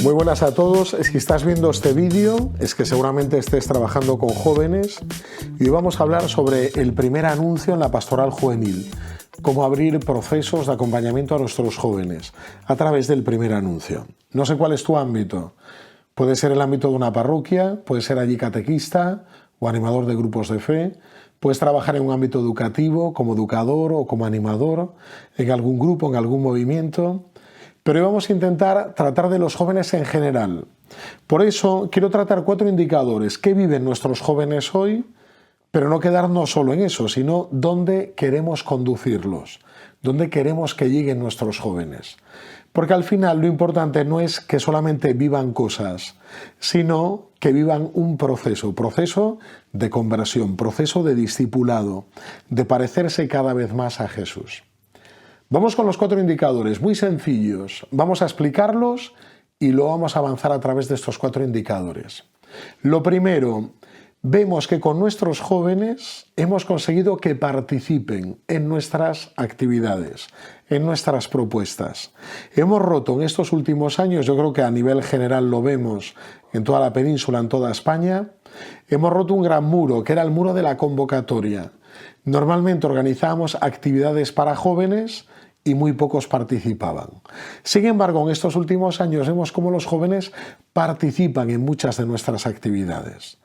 Muy buenas a todos. Si estás viendo este vídeo es que seguramente estés trabajando con jóvenes y hoy vamos a hablar sobre el primer anuncio en la pastoral juvenil, cómo abrir procesos de acompañamiento a nuestros jóvenes a través del primer anuncio. No sé cuál es tu ámbito. Puede ser el ámbito de una parroquia, puede ser allí catequista o animador de grupos de fe, puedes trabajar en un ámbito educativo como educador o como animador, en algún grupo, en algún movimiento. Pero hoy vamos a intentar tratar de los jóvenes en general. Por eso quiero tratar 4 indicadores que viven nuestros jóvenes hoy, pero no quedarnos solo en eso, sino dónde queremos conducirlos, dónde queremos que lleguen nuestros jóvenes. Porque al final lo importante no es que solamente vivan cosas, sino que vivan un proceso de conversión, proceso de discipulado, de parecerse cada vez más a Jesús. Vamos con los 4 indicadores, muy sencillos. Vamos a explicarlos y luego vamos a avanzar a través de estos 4 indicadores. Lo primero, vemos que con nuestros jóvenes hemos conseguido que participen en nuestras actividades, en nuestras propuestas. Hemos roto en estos últimos años, yo creo que a nivel general lo vemos en toda la península, en toda España, hemos roto un gran muro, que era el muro de la convocatoria. Normalmente organizábamos actividades para jóvenes y muy pocos participaban. Sin embargo, en estos últimos años vemos cómo los jóvenes participan en muchas de nuestras actividades.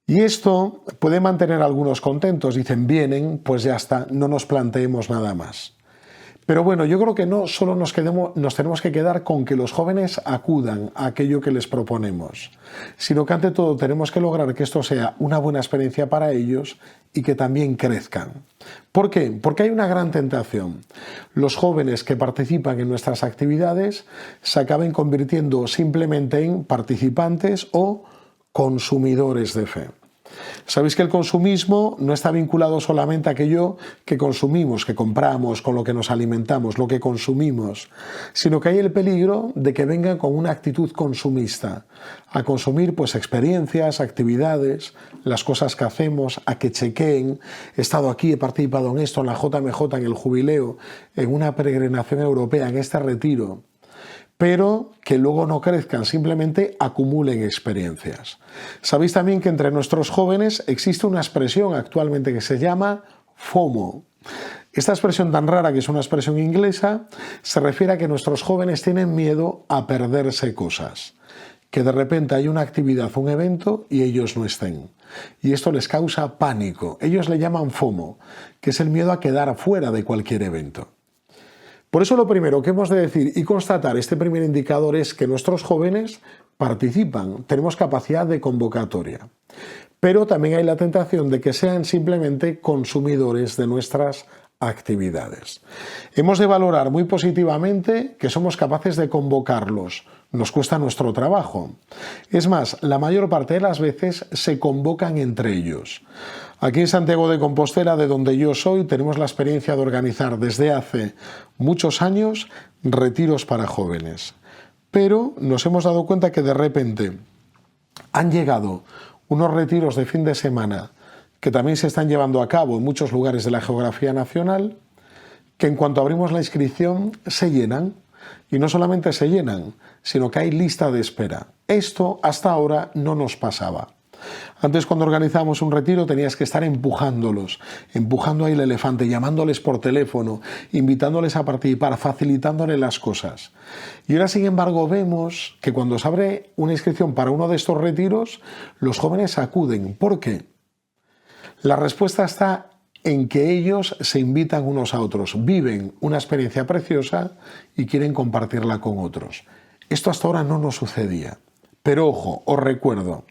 Y esto puede mantener a algunos contentos, dicen, vienen, pues ya está, no nos planteemos nada más. Pero bueno, yo creo que no solo nos tenemos que quedar con que los jóvenes acudan a aquello que les proponemos, sino que ante todo tenemos que lograr que esto sea una buena experiencia para ellos y que también crezcan. ¿Por qué? Porque hay una gran tentación. Los jóvenes que participan en nuestras actividades se acaben convirtiendo simplemente en participantes o consumidores de fe. Sabéis que el consumismo no está vinculado solamente a aquello que consumimos, que compramos, con lo que nos alimentamos, lo que consumimos, sino que hay el peligro de que vengan con una actitud consumista, a consumir pues experiencias, actividades, las cosas que hacemos, a que chequeen, he estado aquí, he participado en esto, en la JMJ, en el jubileo, en una peregrinación europea, en este retiro, pero que luego no crezcan, simplemente acumulen experiencias. Sabéis también que entre nuestros jóvenes existe una expresión actualmente que se llama FOMO. Esta expresión tan rara, que es una expresión inglesa, se refiere a que nuestros jóvenes tienen miedo a perderse cosas, que de repente hay una actividad, un evento y ellos no estén. Y esto les causa pánico. Ellos le llaman FOMO, que es el miedo a quedar fuera de cualquier evento. Por eso lo primero que hemos de decir y constatar este primer indicador es que nuestros jóvenes participan, tenemos capacidad de convocatoria. Pero también hay la tentación de que sean simplemente consumidores de nuestras actividades. Hemos de valorar muy positivamente que somos capaces de convocarlos. Nos cuesta nuestro trabajo. Es más, la mayor parte de las veces se convocan entre ellos. Aquí en Santiago de Compostela, de donde yo soy, tenemos la experiencia de organizar desde hace muchos años retiros para jóvenes. Pero nos hemos dado cuenta que de repente han llegado unos retiros de fin de semana que también se están llevando a cabo en muchos lugares de la geografía nacional, que en cuanto abrimos la inscripción se llenan. Y no solamente se llenan, sino que hay lista de espera. Esto hasta ahora no nos pasaba. Antes, cuando organizábamos un retiro, tenías que estar empujándolos, empujando ahí el elefante, llamándoles por teléfono, invitándoles a participar, facilitándoles las cosas. Y ahora, sin embargo, vemos que cuando se abre una inscripción para uno de estos retiros, los jóvenes acuden. ¿Por qué? La respuesta está en que ellos se invitan unos a otros, viven una experiencia preciosa y quieren compartirla con otros. Esto hasta ahora no nos sucedía. Pero ojo, os recuerdo,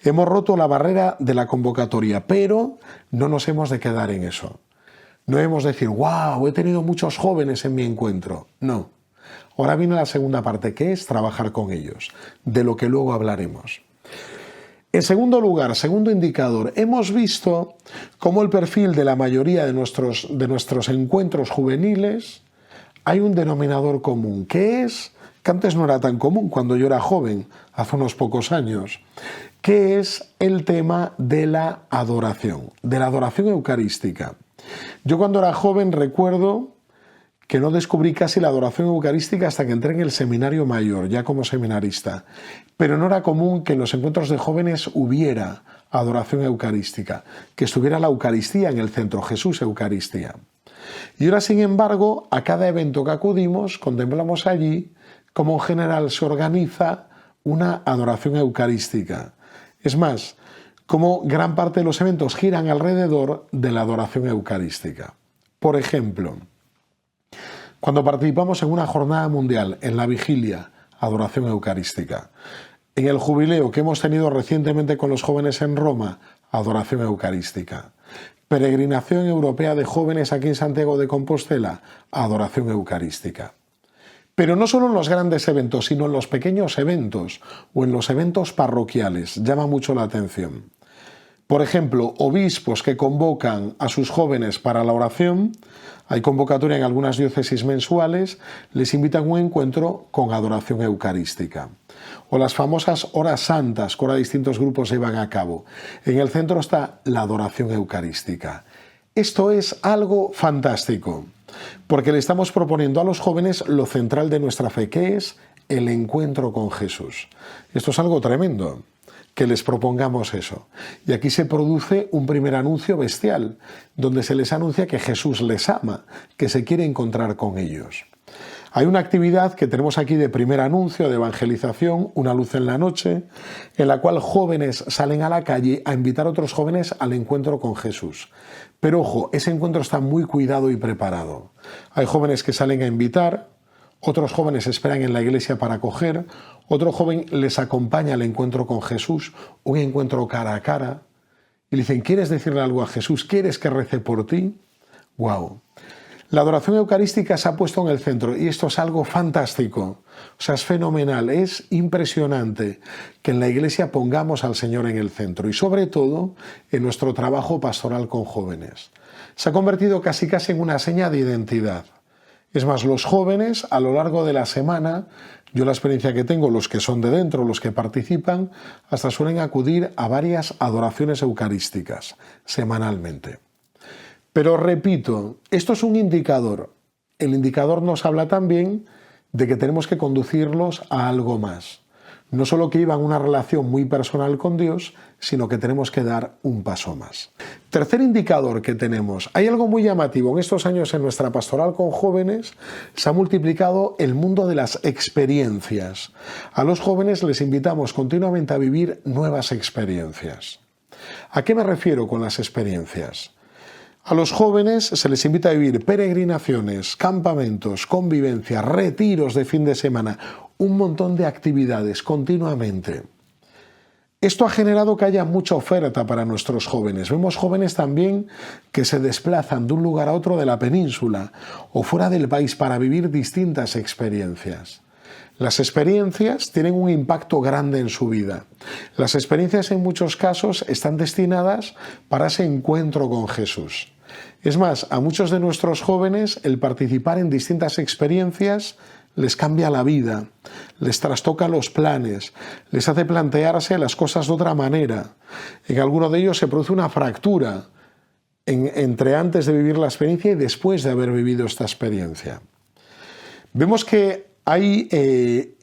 hemos roto la barrera de la convocatoria, pero no nos hemos de quedar en eso. No hemos de decir, wow, he tenido muchos jóvenes en mi encuentro. No. Ahora viene la segunda parte, que es trabajar con ellos, de lo que luego hablaremos. En segundo lugar, segundo indicador, hemos visto cómo el perfil de la mayoría de nuestros encuentros juveniles hay un denominador común, que antes no era tan común cuando yo era joven, hace unos pocos años, que es el tema de la adoración eucarística. Yo cuando era joven recuerdo que no descubrí casi la adoración eucarística hasta que entré en el seminario mayor, ya como seminarista. Pero no era común que en los encuentros de jóvenes hubiera adoración eucarística, que estuviera la Eucaristía en el centro, Jesús Eucaristía. Y ahora, sin embargo, a cada evento que acudimos, contemplamos allí cómo en general se organiza una adoración eucarística. Es más, cómo gran parte de los eventos giran alrededor de la adoración eucarística. Por ejemplo, cuando participamos en una jornada mundial, en la vigilia, adoración eucarística. En el jubileo que hemos tenido recientemente con los jóvenes en Roma, adoración eucarística. Peregrinación europea de jóvenes aquí en Santiago de Compostela, adoración eucarística. Pero no solo en los grandes eventos, sino en los pequeños eventos o en los eventos parroquiales, llama mucho la atención. Por ejemplo, obispos que convocan a sus jóvenes para la oración, hay convocatoria en algunas diócesis mensuales, les invitan a un encuentro con adoración eucarística. O las famosas horas santas que ahora distintos grupos llevan a cabo. En el centro está la adoración eucarística. Esto es algo fantástico, porque le estamos proponiendo a los jóvenes lo central de nuestra fe, que es el encuentro con Jesús. Esto es algo tremendo, que les propongamos eso. Y aquí se produce un primer anuncio bestial, donde se les anuncia que Jesús les ama, que se quiere encontrar con ellos. Hay una actividad que tenemos aquí de primer anuncio, de evangelización, una luz en la noche, en la cual jóvenes salen a la calle a invitar a otros jóvenes al encuentro con Jesús. Pero ojo, ese encuentro está muy cuidado y preparado. Hay jóvenes que salen a invitar, otros jóvenes esperan en la iglesia para acoger, otro joven les acompaña al encuentro con Jesús, un encuentro cara a cara, y le dicen, ¿quieres decirle algo a Jesús? ¿Quieres que rece por ti? ¡Guau! La adoración eucarística se ha puesto en el centro y esto es algo fantástico, o sea, es fenomenal, es impresionante que en la iglesia pongamos al Señor en el centro y sobre todo en nuestro trabajo pastoral con jóvenes. Se ha convertido casi en una seña de identidad. Es más, los jóvenes a lo largo de la semana, yo la experiencia que tengo, los que son de dentro, los que participan, hasta suelen acudir a varias adoraciones eucarísticas semanalmente. Pero repito, esto es un indicador. El indicador nos habla también de que tenemos que conducirlos a algo más. No solo que iban una relación muy personal con Dios, sino que tenemos que dar un paso más. Tercer indicador que tenemos. Hay algo muy llamativo. En estos años en nuestra pastoral con jóvenes se ha multiplicado el mundo de las experiencias. A los jóvenes les invitamos continuamente a vivir nuevas experiencias. ¿A qué me refiero con las experiencias? A los jóvenes se les invita a vivir peregrinaciones, campamentos, convivencias, retiros de fin de semana, un montón de actividades continuamente. Esto ha generado que haya mucha oferta para nuestros jóvenes. Vemos jóvenes también que se desplazan de un lugar a otro de la península o fuera del país para vivir distintas experiencias. Las experiencias tienen un impacto grande en su vida. Las experiencias en muchos casos están destinadas para ese encuentro con Jesús. Es más, a muchos de nuestros jóvenes el participar en distintas experiencias les cambia la vida, les trastoca los planes, les hace plantearse las cosas de otra manera. En alguno de ellos se produce una fractura entre antes de vivir la experiencia y después de haber vivido esta experiencia. Vemos que hay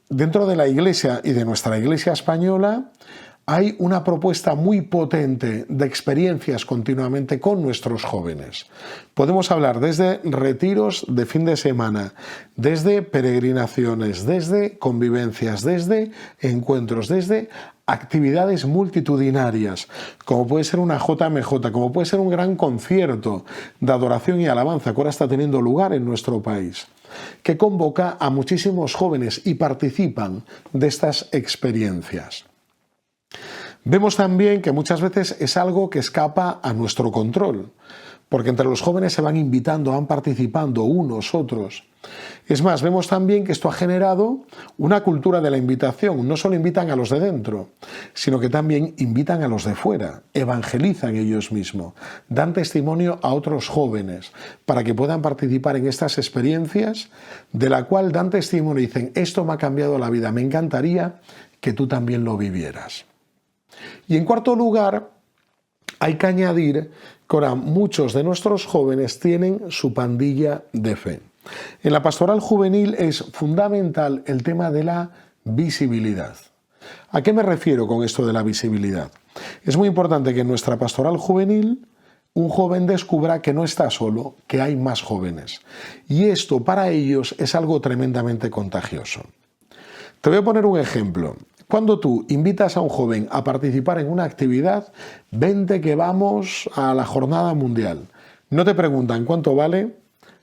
dentro de la Iglesia y de nuestra Iglesia española hay una propuesta muy potente de experiencias continuamente con nuestros jóvenes. Podemos hablar desde retiros de fin de semana, desde peregrinaciones, desde convivencias, desde encuentros, desde actividades multitudinarias, como puede ser una JMJ, como puede ser un gran concierto de adoración y alabanza que ahora está teniendo lugar en nuestro país, que convoca a muchísimos jóvenes y participan de estas experiencias. Vemos también que muchas veces es algo que escapa a nuestro control, porque entre los jóvenes se van invitando, van participando unos, otros. Es más, vemos también que esto ha generado una cultura de la invitación. No solo invitan a los de dentro, sino que también invitan a los de fuera, evangelizan ellos mismos, dan testimonio a otros jóvenes para que puedan participar en estas experiencias, de la cual dan testimonio y dicen, esto me ha cambiado la vida, me encantaría que tú también lo vivieras. Y en cuarto lugar, hay que añadir que ahora muchos de nuestros jóvenes tienen su pandilla de fe. En la pastoral juvenil es fundamental el tema de la visibilidad. ¿A qué me refiero con esto de la visibilidad? Es muy importante que en nuestra pastoral juvenil un joven descubra que no está solo, que hay más jóvenes. Y esto para ellos es algo tremendamente contagioso. Te voy a poner un ejemplo. Cuando tú invitas a un joven a participar en una actividad, vente que vamos a la jornada mundial. No te preguntan cuánto vale,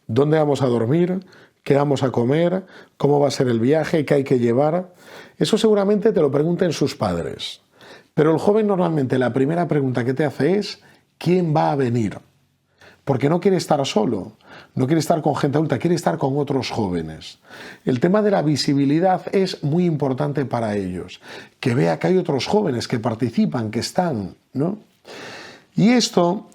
dónde vamos a dormir, qué vamos a comer, cómo va a ser el viaje, qué hay que llevar. Eso seguramente te lo pregunten sus padres. Pero el joven normalmente la primera pregunta que te hace es ¿quién va a venir? Porque no quiere estar solo, no quiere estar con gente adulta, quiere estar con otros jóvenes. El tema de la visibilidad es muy importante para ellos, que vea que hay otros jóvenes que participan, que están, ¿no? Y esto,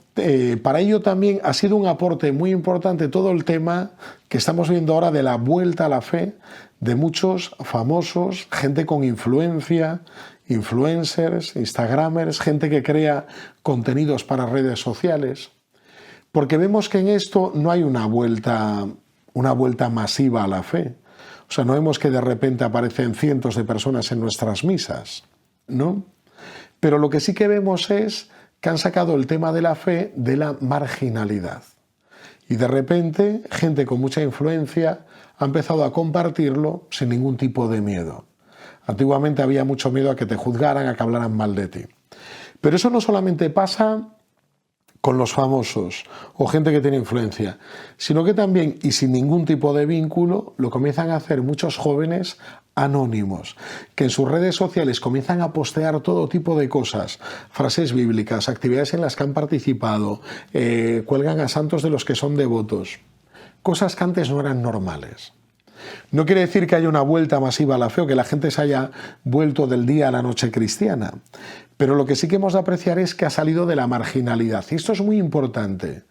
para ello también ha sido un aporte muy importante todo el tema que estamos viendo ahora de la vuelta a la fe de muchos famosos, gente con influencia, influencers, instagramers, gente que crea contenidos para redes sociales. Porque vemos que en esto no hay una vuelta masiva a la fe. O sea, no vemos que de repente aparecen cientos de personas en nuestras misas, ¿no? Pero lo que sí que vemos es que han sacado el tema de la fe de la marginalidad. Y de repente, gente con mucha influencia ha empezado a compartirlo sin ningún tipo de miedo. Antiguamente había mucho miedo a que te juzgaran, a que hablaran mal de ti. Pero eso no solamente pasa con los famosos o gente que tiene influencia, sino que también, y sin ningún tipo de vínculo, lo comienzan a hacer muchos jóvenes anónimos, que en sus redes sociales comienzan a postear todo tipo de cosas, frases bíblicas, actividades en las que han participado, cuelgan a santos de los que son devotos, cosas que antes no eran normales. No quiere decir que haya una vuelta masiva a la fe o que la gente se haya vuelto del día a la noche cristiana, pero lo que sí que hemos de apreciar es que ha salido de la marginalidad. Y esto es muy importante,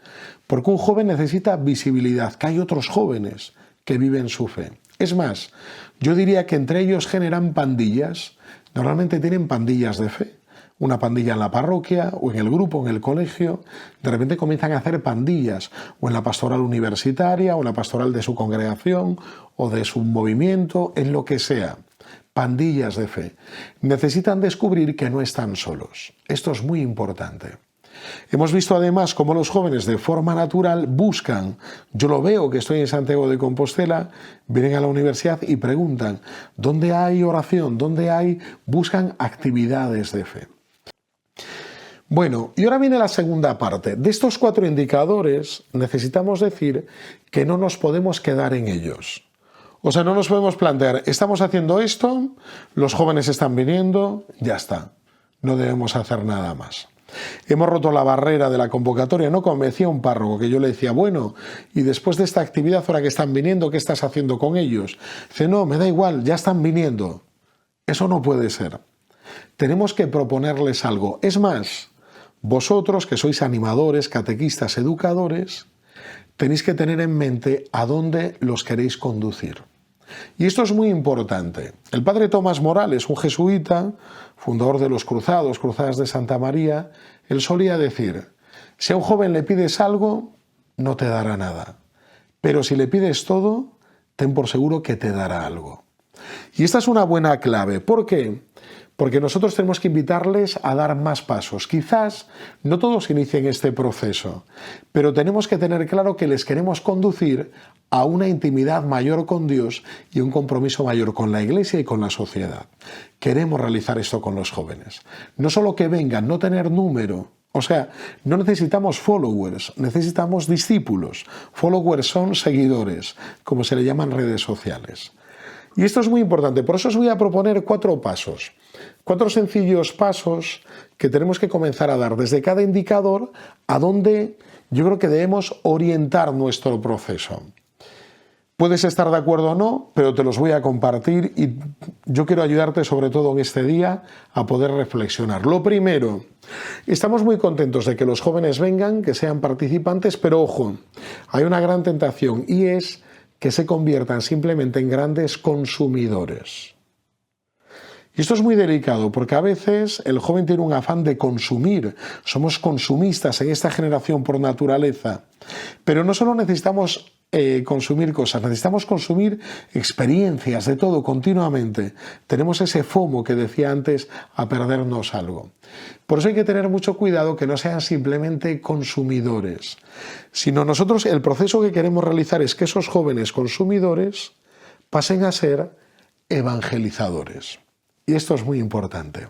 porque un joven necesita visibilidad, que hay otros jóvenes que viven su fe. Es más, yo diría que entre ellos generan pandillas, normalmente tienen pandillas de fe. Una pandilla en la parroquia o en el grupo, en el colegio, de repente comienzan a hacer pandillas, o en la pastoral universitaria, o en la pastoral de su congregación, o de su movimiento, en lo que sea. Pandillas de fe. Necesitan descubrir que no están solos. Esto es muy importante. Hemos visto además cómo los jóvenes de forma natural buscan, yo lo veo que estoy en Santiago de Compostela, vienen a la universidad y preguntan, ¿dónde hay oración? ¿Dónde hay? Buscan actividades de fe. Bueno, y ahora viene la segunda parte. De estos 4 indicadores necesitamos decir que no nos podemos quedar en ellos. O sea, no nos podemos plantear, estamos haciendo esto, los jóvenes están viniendo, ya está. No debemos hacer nada más. Hemos roto la barrera de la convocatoria, ¿no? Como me decía un párroco, que yo le decía, bueno, y después de esta actividad, ahora que están viniendo, ¿qué estás haciendo con ellos? Dice, no, me da igual, ya están viniendo. Eso no puede ser. Tenemos que proponerles algo. Es más, vosotros, que sois animadores, catequistas, educadores, tenéis que tener en mente a dónde los queréis conducir. Y esto es muy importante. El padre Tomás Morales, un jesuita, fundador de los Cruzadas de Santa María, él solía decir, si a un joven le pides algo, no te dará nada. Pero si le pides todo, ten por seguro que te dará algo. Y esta es una buena clave. ¿Por qué? Porque nosotros tenemos que invitarles a dar más pasos. Quizás no todos inicien este proceso, pero tenemos que tener claro que les queremos conducir a una intimidad mayor con Dios y un compromiso mayor con la Iglesia y con la sociedad. Queremos realizar esto con los jóvenes. No solo que vengan, no tener número. O sea, no necesitamos followers, necesitamos discípulos. Followers son seguidores, como se le llaman en redes sociales. Y esto es muy importante, por eso os voy a proponer 4 pasos. 4 sencillos pasos que tenemos que comenzar a dar desde cada indicador a donde yo creo que debemos orientar nuestro proceso. Puedes estar de acuerdo o no, pero te los voy a compartir y yo quiero ayudarte sobre todo en este día a poder reflexionar. Lo primero, estamos muy contentos de que los jóvenes vengan, que sean participantes, pero ojo, hay una gran tentación y es que se conviertan simplemente en grandes consumidores. Y esto es muy delicado porque a veces el joven tiene un afán de consumir. Somos consumistas en esta generación por naturaleza. Pero no solo necesitamos consumir cosas, necesitamos consumir experiencias de todo continuamente. Tenemos ese FOMO que decía antes, a perdernos algo. Por eso hay que tener mucho cuidado que no sean simplemente consumidores, sino nosotros el proceso que queremos realizar es que esos jóvenes consumidores pasen a ser evangelizadores. Y esto es muy importante.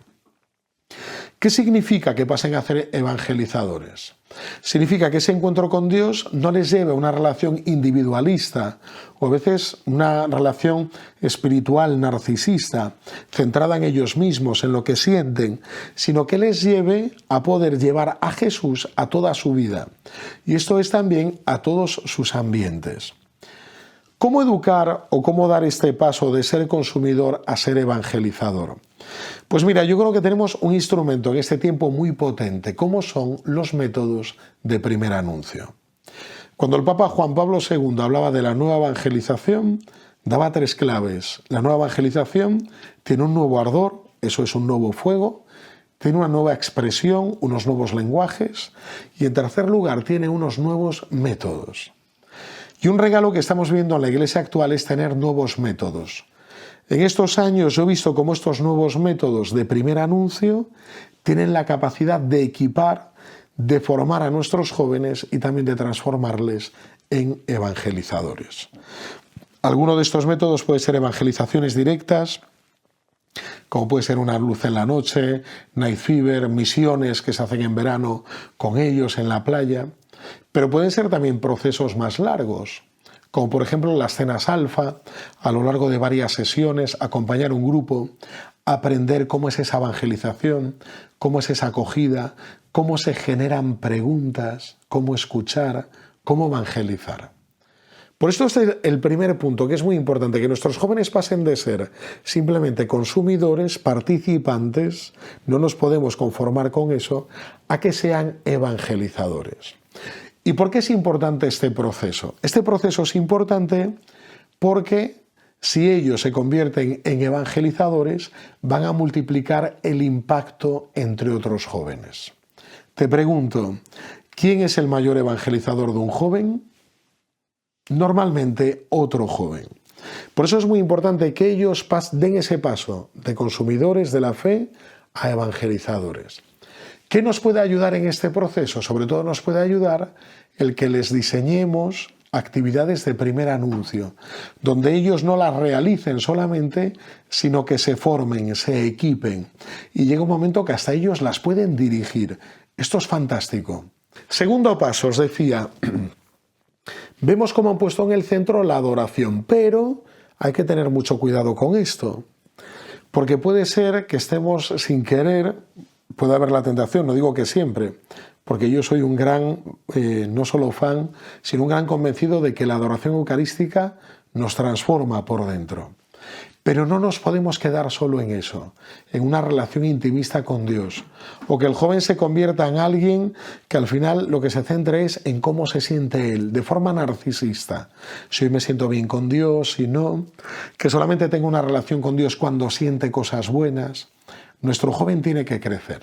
¿Qué significa que pasen a ser evangelizadores? Significa que ese encuentro con Dios no les lleve a una relación individualista o a veces una relación espiritual narcisista, centrada en ellos mismos, en lo que sienten, sino que les lleve a poder llevar a Jesús a toda su vida. Y esto es también a todos sus ambientes. ¿Cómo educar o cómo dar este paso de ser consumidor a ser evangelizador? Pues mira, yo creo que tenemos un instrumento en este tiempo muy potente, como son los métodos de primer anuncio. Cuando el Papa Juan Pablo II hablaba de la nueva evangelización, daba 3 claves. La nueva evangelización tiene un nuevo ardor, eso es un nuevo fuego, tiene una nueva expresión, unos nuevos lenguajes y en tercer lugar tiene unos nuevos métodos. Y un regalo que estamos viendo en la Iglesia actual es tener nuevos métodos. En estos años yo he visto cómo estos nuevos métodos de primer anuncio tienen la capacidad de equipar, de formar a nuestros jóvenes y también de transformarles en evangelizadores. Alguno de estos métodos puede ser evangelizaciones directas, como puede ser una luz en la noche, night fever, misiones que se hacen en verano con ellos en la playa, pero pueden ser también procesos más largos, como por ejemplo las cenas alfa, a lo largo de varias sesiones, acompañar un grupo, aprender cómo es esa evangelización, cómo es esa acogida, cómo se generan preguntas, cómo escuchar, cómo evangelizar. Por esto este es el primer punto, que es muy importante, que nuestros jóvenes pasen de ser simplemente consumidores, participantes, no nos podemos conformar con eso, a que sean evangelizadores. ¿Y por qué es importante este proceso? Este proceso es importante porque si ellos se convierten en evangelizadores, van a multiplicar el impacto entre otros jóvenes. Te pregunto, ¿quién es el mayor evangelizador de un joven? Normalmente otro joven. Por eso es muy importante que ellos den ese paso de consumidores de la fe a evangelizadores. ¿Qué nos puede ayudar en este proceso? Sobre todo nos puede ayudar el que les diseñemos actividades de primer anuncio, donde ellos no las realicen solamente, sino que se formen, se equipen. Y llega un momento que hasta ellos las pueden dirigir. Esto es fantástico. Segundo paso, os decía, vemos cómo han puesto en el centro la adoración, pero hay que tener mucho cuidado con esto, porque puede ser que estemos sin querer, puede haber la tentación, no digo que siempre, porque yo soy un gran, no solo fan, sino un gran convencido de que la adoración eucarística nos transforma por dentro. Pero no nos podemos quedar solo en eso, en una relación intimista con Dios, o que el joven se convierta en alguien que al final lo que se centre es en cómo se siente él, de forma narcisista. Si hoy me siento bien con Dios, si no, que solamente tengo una relación con Dios cuando siente cosas buenas. Nuestro joven tiene que crecer.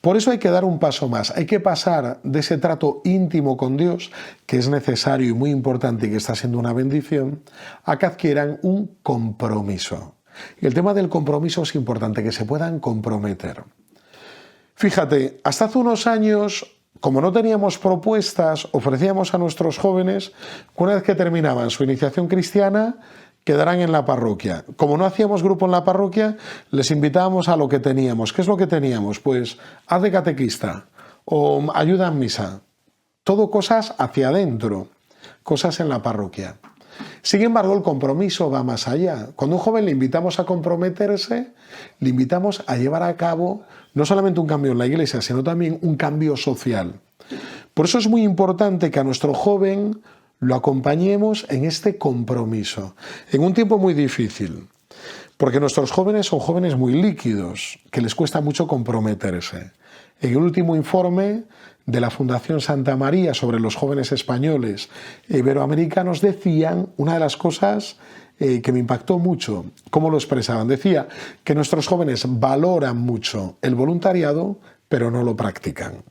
Por eso hay que dar un paso más, hay que pasar de ese trato íntimo con Dios, que es necesario y muy importante y que está siendo una bendición, a que adquieran un compromiso. Y el tema del compromiso es importante, que se puedan comprometer. Fíjate, hasta hace unos años, como no teníamos propuestas, ofrecíamos a nuestros jóvenes que una vez que terminaban su iniciación cristiana, quedarán en la parroquia. Como no hacíamos grupo en la parroquia, les invitábamos a lo que teníamos. ¿Qué es lo que teníamos? Pues haz de catequista o ayuda en misa. Todo cosas hacia adentro, cosas en la parroquia. Sin embargo, el compromiso va más allá. Cuando a un joven le invitamos a comprometerse, le invitamos a llevar a cabo no solamente un cambio en la iglesia, sino también un cambio social. Por eso es muy importante que a nuestro joven lo acompañemos en este compromiso, en un tiempo muy difícil, porque nuestros jóvenes son jóvenes muy líquidos, que les cuesta mucho comprometerse. En el último informe de la Fundación Santa María sobre los jóvenes españoles e iberoamericanos decían, una de las cosas que me impactó mucho cómo lo expresaban. Decía que nuestros jóvenes valoran mucho el voluntariado, pero no lo practican.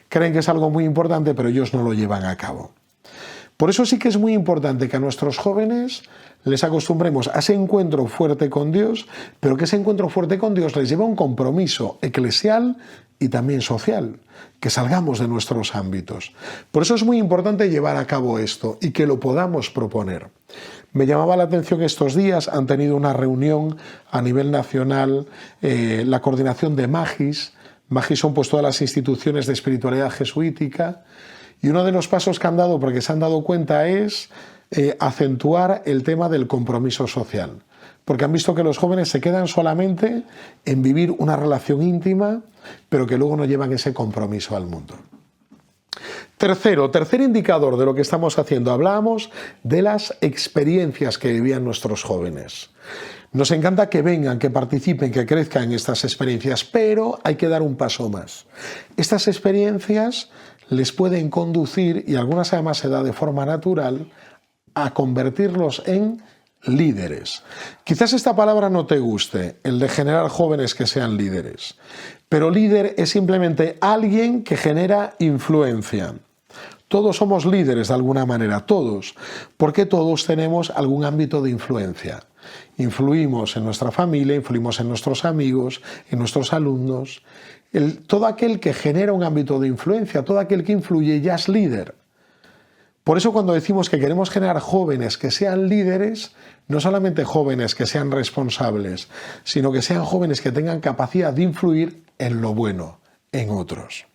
Creen que es algo muy importante, pero ellos no lo llevan a cabo. Por eso sí que es muy importante que a nuestros jóvenes les acostumbremos a ese encuentro fuerte con Dios, pero que ese encuentro fuerte con Dios les lleva a un compromiso eclesial y también social, que salgamos de nuestros ámbitos. Por eso es muy importante llevar a cabo esto y que lo podamos proponer. Me llamaba la atención estos días, han tenido una reunión a nivel nacional, la coordinación de Magis. Magis son pues todas las instituciones de espiritualidad jesuítica, y uno de los pasos que han dado, porque se han dado cuenta, es acentuar el tema del compromiso social. Porque han visto que los jóvenes se quedan solamente en vivir una relación íntima, pero que luego no llevan ese compromiso al mundo. Tercer indicador de lo que estamos haciendo. Hablábamos de las experiencias que vivían nuestros jóvenes. Nos encanta que vengan, que participen, que crezcan en estas experiencias, pero hay que dar un paso más. Estas experiencias les pueden conducir, y algunas además se da de forma natural, a convertirlos en líderes. Quizás esta palabra no te guste, el de generar jóvenes que sean líderes, pero líder es simplemente alguien que genera influencia. Todos somos líderes de alguna manera, todos, porque todos tenemos algún ámbito de influencia. Influimos en nuestra familia, influimos en nuestros amigos, en nuestros alumnos. Todo aquel que genera un ámbito de influencia, todo aquel que influye ya es líder. Por eso cuando decimos que queremos generar jóvenes que sean líderes, no solamente jóvenes que sean responsables, sino que sean jóvenes que tengan capacidad de influir en lo bueno, en otros.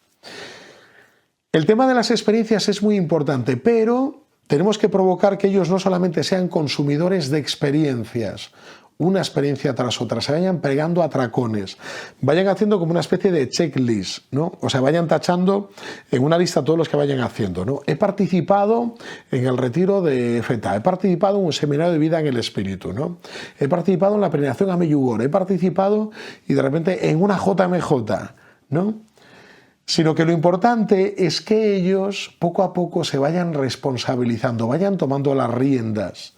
El tema de las experiencias es muy importante, pero tenemos que provocar que ellos no solamente sean consumidores de experiencias, una experiencia tras otra, se vayan pegando atracones, vayan haciendo como una especie de checklist, ¿no? O sea, vayan tachando en una lista todos los que vayan haciendo, ¿no? He participado en el retiro de Feta, he participado en un seminario de vida en el espíritu, ¿no? He participado en la peregrinación a Medjugorje, he participado y de repente en una JMJ, ¿no? Sino que lo importante es que ellos poco a poco se vayan responsabilizando, vayan tomando las riendas.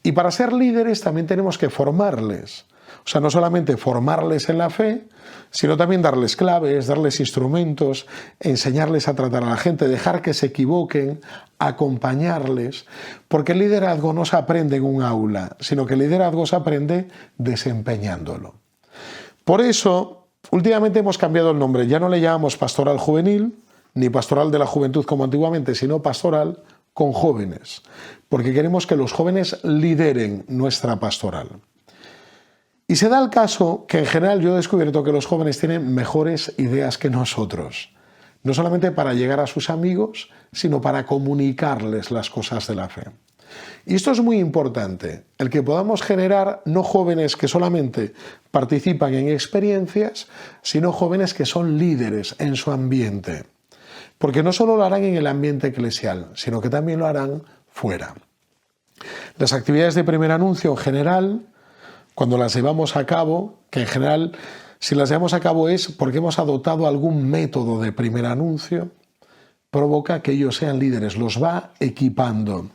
Y para ser líderes también tenemos que formarles. O sea, no solamente formarles en la fe, sino también darles claves, darles instrumentos, enseñarles a tratar a la gente, dejar que se equivoquen, acompañarles. Porque el liderazgo no se aprende en un aula, sino que el liderazgo se aprende desempeñándolo. Por eso, últimamente hemos cambiado el nombre. Ya no le llamamos pastoral juvenil, ni pastoral de la juventud como antiguamente, sino pastoral con jóvenes, porque queremos que los jóvenes lideren nuestra pastoral. Y se da el caso que en general yo he descubierto que los jóvenes tienen mejores ideas que nosotros, no solamente para llegar a sus amigos, sino para comunicarles las cosas de la fe. Y esto es muy importante, el que podamos generar no jóvenes que solamente participan en experiencias, sino jóvenes que son líderes en su ambiente. Porque no solo lo harán en el ambiente eclesial, sino que también lo harán fuera. Las actividades de primer anuncio en general, cuando las llevamos a cabo, que en general si las llevamos a cabo es porque hemos adoptado algún método de primer anuncio, provoca que ellos sean líderes, los va equipando.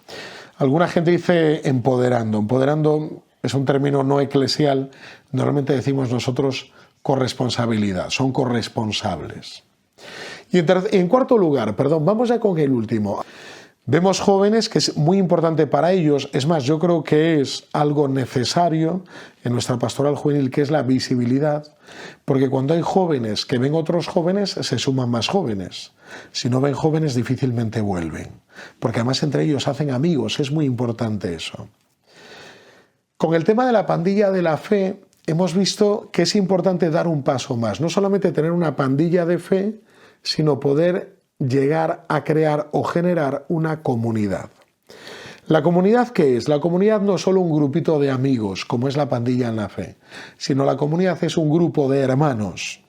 Alguna gente dice empoderando. Empoderando es un término no eclesial, normalmente decimos nosotros corresponsabilidad, son corresponsables. Y en cuarto lugar, vamos ya con el último. Vemos jóvenes que es muy importante para ellos, es más, yo creo que es algo necesario en nuestra pastoral juvenil, que es la visibilidad, porque cuando hay jóvenes que ven otros jóvenes, se suman más jóvenes. Si no ven jóvenes, difícilmente vuelven, porque además entre ellos hacen amigos, es muy importante eso. Con el tema de la pandilla de la fe, hemos visto que es importante dar un paso más, no solamente tener una pandilla de fe, sino poder llegar a crear o generar una comunidad. ¿La comunidad qué es? La comunidad no es solo un grupito de amigos, como es la pandilla en la fe, sino la comunidad es un grupo de hermanos,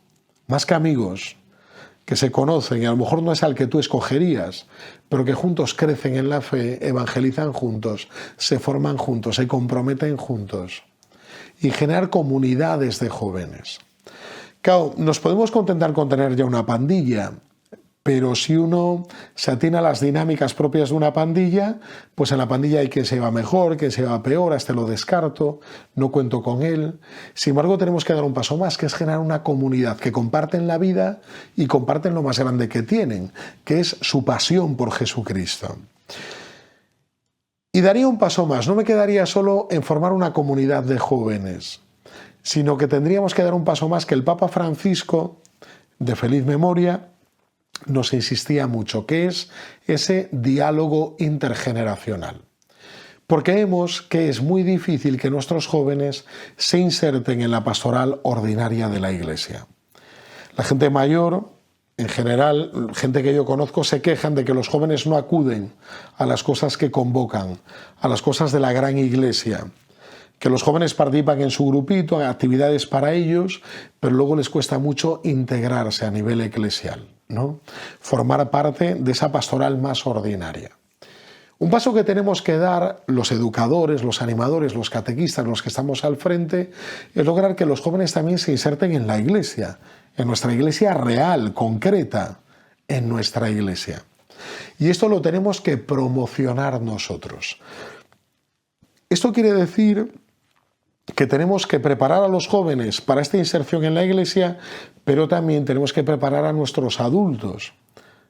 más que amigos, que se conocen y a lo mejor no es al que tú escogerías, pero que juntos crecen en la fe, evangelizan juntos, se forman juntos, se comprometen juntos y generar comunidades de jóvenes. Claro, nos podemos contentar con tener ya una pandilla, Pero si uno se atiene a las dinámicas propias de una pandilla, pues en la pandilla hay que se va mejor, que se va peor, a este lo descarto, no cuento con él. Sin embargo, tenemos que dar un paso más, que es generar una comunidad que comparten la vida y comparten lo más grande que tienen, que es su pasión por Jesucristo. Y daría un paso más, no me quedaría solo en formar una comunidad de jóvenes, sino que tendríamos que dar un paso más, que el Papa Francisco, de feliz memoria, nos insistía mucho, que es ese diálogo intergeneracional. Porque vemos que es muy difícil que nuestros jóvenes se inserten en la pastoral ordinaria de la Iglesia. La gente mayor, en general, gente que yo conozco, se quejan de que los jóvenes no acuden a las cosas que convocan, a las cosas de la gran Iglesia, que los jóvenes participan en su grupito, en actividades para ellos, pero luego les cuesta mucho integrarse a nivel eclesial, ¿no? Formar parte de esa pastoral más ordinaria. Un paso que tenemos que dar los educadores, los animadores, los catequistas, los que estamos al frente, es lograr que los jóvenes también se inserten en la Iglesia, en nuestra Iglesia real, concreta, en nuestra Iglesia. Y esto lo tenemos que promocionar nosotros. Esto quiere decir que tenemos que preparar a los jóvenes para esta inserción en la Iglesia, pero también tenemos que preparar a nuestros adultos,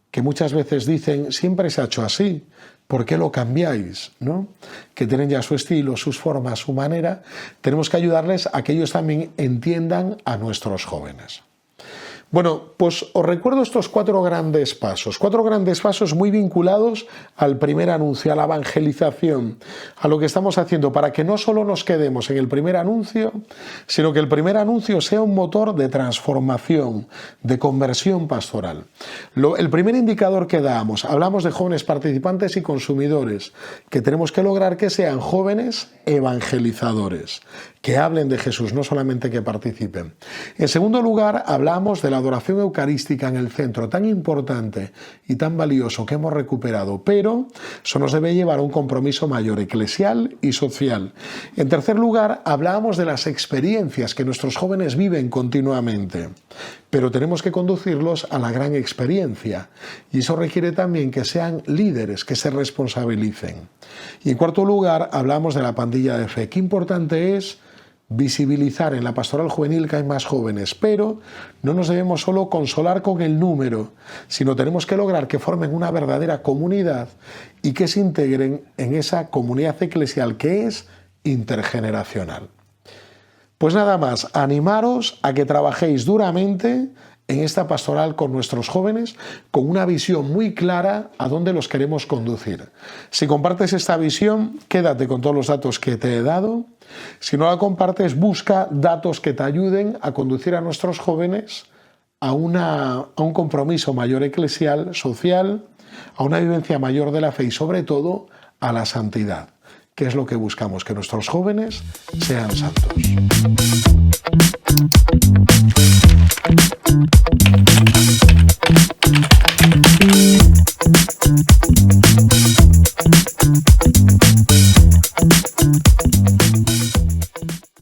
que muchas veces dicen, siempre se ha hecho así, ¿por qué lo cambiáis? ¿No? Que tienen ya su estilo, sus formas, su manera. Tenemos que ayudarles a que ellos también entiendan a nuestros jóvenes. Bueno, pues os recuerdo estos cuatro grandes pasos muy vinculados al primer anuncio, a la evangelización, a lo que estamos haciendo para que no solo nos quedemos en el primer anuncio, sino que el primer anuncio sea un motor de transformación, de conversión pastoral. El primer indicador que hablamos de jóvenes participantes y consumidores, que tenemos que lograr que sean jóvenes evangelizadores, que hablen de Jesús, no solamente que participen. En segundo lugar, hablamos de la adoración eucarística en el centro, tan importante y tan valioso que hemos recuperado, pero eso nos debe llevar a un compromiso mayor eclesial y social. En tercer lugar, hablábamos de las experiencias que nuestros jóvenes viven continuamente, pero tenemos que conducirlos a la gran experiencia, y eso requiere también que sean líderes, que se responsabilicen. Y en cuarto lugar, hablamos de la pandilla de fe. Qué importante es visibilizar en la pastoral juvenil que hay más jóvenes, pero no nos debemos solo consolar con el número, sino tenemos que lograr que formen una verdadera comunidad y que se integren en esa comunidad eclesial que es intergeneracional. Pues nada más, animaros a que trabajéis duramente en esta pastoral con nuestros jóvenes, con una visión muy clara a dónde los queremos conducir. Si compartes esta visión, quédate con todos los datos que te he dado. Si no la compartes, busca datos que te ayuden a conducir a nuestros jóvenes a un compromiso mayor eclesial, social, a una vivencia mayor de la fe y sobre todo a la santidad, que es lo que buscamos, que nuestros jóvenes sean santos.